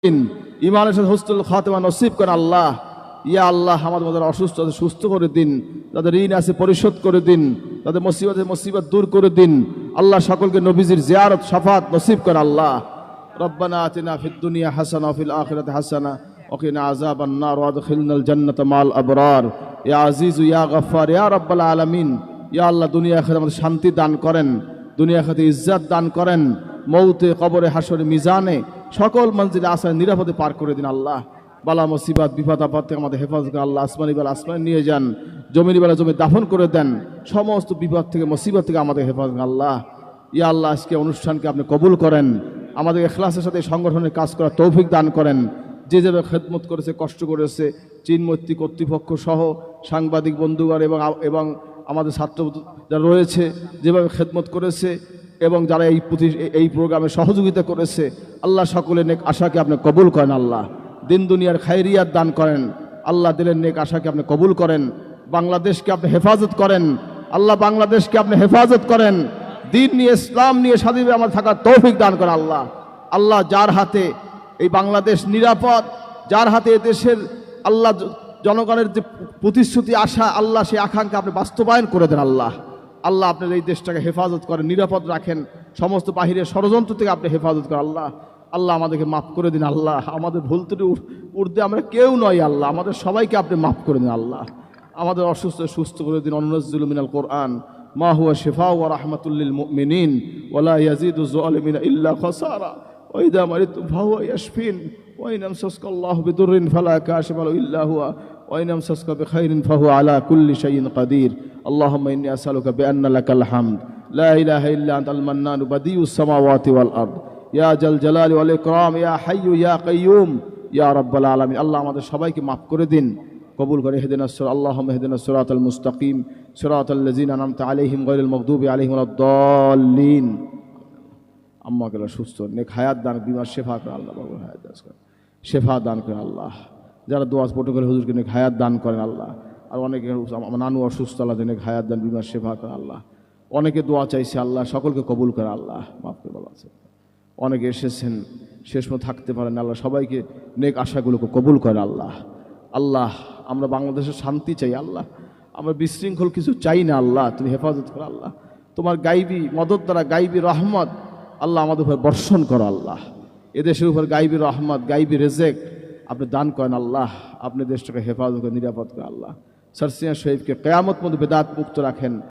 ইমানের সাথে হুসনুল খাতিমা নসিব করেন আল্লাহ। ইয়া আল্লাহ, আমাদের মধ্যে অসুস্থ আছে সুস্থ করে দিন, তাদের ঋণ আছে পরিশোধ করে দিন, তাদের মুসিবত দূর করে দিন আল্লাহ। সকলকে নবীজির জিয়ারত শাফাত নসিব করেন আল্লাহ। রব্বানা আতিনা ফিদ দুনিয়া হাসানা ওয়া ফিল আখিরাতি হাসানা ওয়া কিনা আযাবান নার ওয়া আদখিলনাল জান্নাতা মাল আবরার। ইয়া আজিজু ইয়া গফফার ইয়া রাব্বাল আলামিন। ইয়া আল্লাহ, দুনিয়া আখিরাতে আমাদের শান্তি দান করেন, দুনিয়া আখিরাতে ইজ্জত দান করেন, মৌতে কবরে হাসরে মিজানে সকল মঞ্জিলে আসায় নিরাপদে পার করে দিন আল্লাহ। বালা মুসিবত বিপদ আপদ থেকে আমাদের হেফাজত করেন আল্লাহ। আসমানি বেলা আসমানি নিয়ে যান, জমির বেলা জমি দাফন করে দেন, সমস্ত বিপদ থেকে মুসিবত থেকে আমাদের হেফাজত করেন আল্লাহ। ইয়া আল্লাহ, আজকে অনুষ্ঠানকে আপনি কবুল করেন, আমাদের ইখলাসের সাথে সংগঠনের কাজ করার তৌফিক দান করেন। যে যেভাবে খেদমত করেছে, কষ্ট করেছে, চিন্মূর্তি কর্তৃপক্ষ সহ সাংবাদিক বন্ধুগণ এবং আমাদের ছাত্র যারা রয়েছে যেভাবে খেদমত করেছে এবং যারা এই প্রোগ্রামে সহযোগিতা করেছে আল্লাহ, সকলের নেক আশাকে আপনি কবুল করেন আল্লাহ। দিন দুনিয়ার খায়রিয়াত দান করেন আল্লাহ, দিলের নেক আশাকে আপনি কবুল করেন। বাংলাদেশকে আপনি হেফাজত করেন আল্লাহ, বাংলাদেশকে আপনি হেফাজত করেন। দিন নিয়ে ইসলাম নিয়ে স্বাধীনভাবে আমার থাকার তৌফিক দান করেন আল্লাহ। আল্লাহ, যার হাতে এই বাংলাদেশ নিরাপদ, যার হাতে দেশের আল্লাহ জনগণের যে প্রতিশ্রুতি আশা আল্লাহ, সেই আকাঙ্ক্ষা আপনি বাস্তবায়ন করে দেন আল্লাহ। আল্লাহ, আপনার এই দেশটাকে হেফাজত করেন, নিরাপদ রাখেন, সমস্ত বাহিরের ষড়যন্ত্র থেকে আপনি হেফাজত করেন আল্লাহ। আল্লাহ, আমাদেরকে মাফ করে দিন আল্লাহ, আমাদের ভুল ত্রুটি উর্ধে আমরা কেউ নয় আল্লাহ, আমাদের সবাইকে আপনি মাফ করে দিন আল্লাহ। আমাদের অসুস্থ সুস্থ করে দিন। অনুনাজ্জিলু মিনাল কোরআন মা হুয়া শিফাউ ওয়া রাহমাতুল লিল মুমিনিন ওয়া লা ইয়াজিদু যালিমিনা ইল্লা খাসারা ওয়া ইযা মারিদতু ফাহুয়া ইয়াশফিন ওয়া ইন আমসাসকাল্লাহু বিদুররিন ফালা কাশিফা লাহু ইল্লা হুয়া ওয়া ইন আমসাসকা বিখাইরিন ফাহুয়া আলা কুল্লি শাইইন কাদির। আল্লাহুম্মা ইন্নী আসআলুকা বিআন্না লাকাল হামদ লা ইলাহা ইল্লা আনতাল মান্নানু বাদিউস সামাওয়াতি ওয়াল আরদ ইয়া জাল জালালি ওয়াল ইকরাম ইয়া হাইয়্যু ইয়া কাইয়্যুম ইয়া রাব্বাল আলামিন। আল্লাহ, আমাদের সবাইকে মাফ করে দিন, কবুল করে। ইহদিনাস সিরাত আল্লাহুম্মা ইহদিনাস সিরাতাল মুস্তাকিম সিরাতাল লাযিনা আনআমতা আলাইহিম গায়রিল মাগদুবি আলাইহিম ওয়ালাদ-দাল্লিন। আম্মাকে সুস্থ নেক হায়াত দান, বিমার শেফা করে আল্লাহ, বাবু হায়াত দান করেন, শেফা দান করেন আল্লাহ। যারা দোয়া প্রটোকল হুজুরকে নেক হায়াত দান করেন আল্লাহ। আর অনেকে নানু অসুস্থ, আল্লাহ নেক হায়াত দান, বিমার শেফা করে আল্লাহ। অনেকে দোয়া চাইছে আল্লাহ, সকলকে কবুল করে আল্লাহ, মাফ করে বলা আছে। অনেকে এসেছেন শেষ মতো থাকতে পারেন আল্লাহ, সবাইকে নেক আশাগুলোকে কবুল করে আল্লাহ। আল্লাহ, আমরা বাংলাদেশের শান্তি চাই আল্লাহ, আমরা বিশৃঙ্খল কিছু চাই না আল্লাহ। তুমি হেফাজত করো আল্লাহ, তোমার গাইবী মদত দ্বারা গাইবী রহমত আল্লাহ আমাদের উপর বর্ষণ করো আল্লাহ। এদেশের উপর গাইবী রহমত, গাইবী রেজেক আপনি দান করেন আল্লাহ। আপনি দেশটাকে হেফাজত করে নিরাপদ করে আল্লাহ। সারসিয়া শরীফকে কিয়ামত পর্যন্ত বেদাত মুক্ত রাখেন।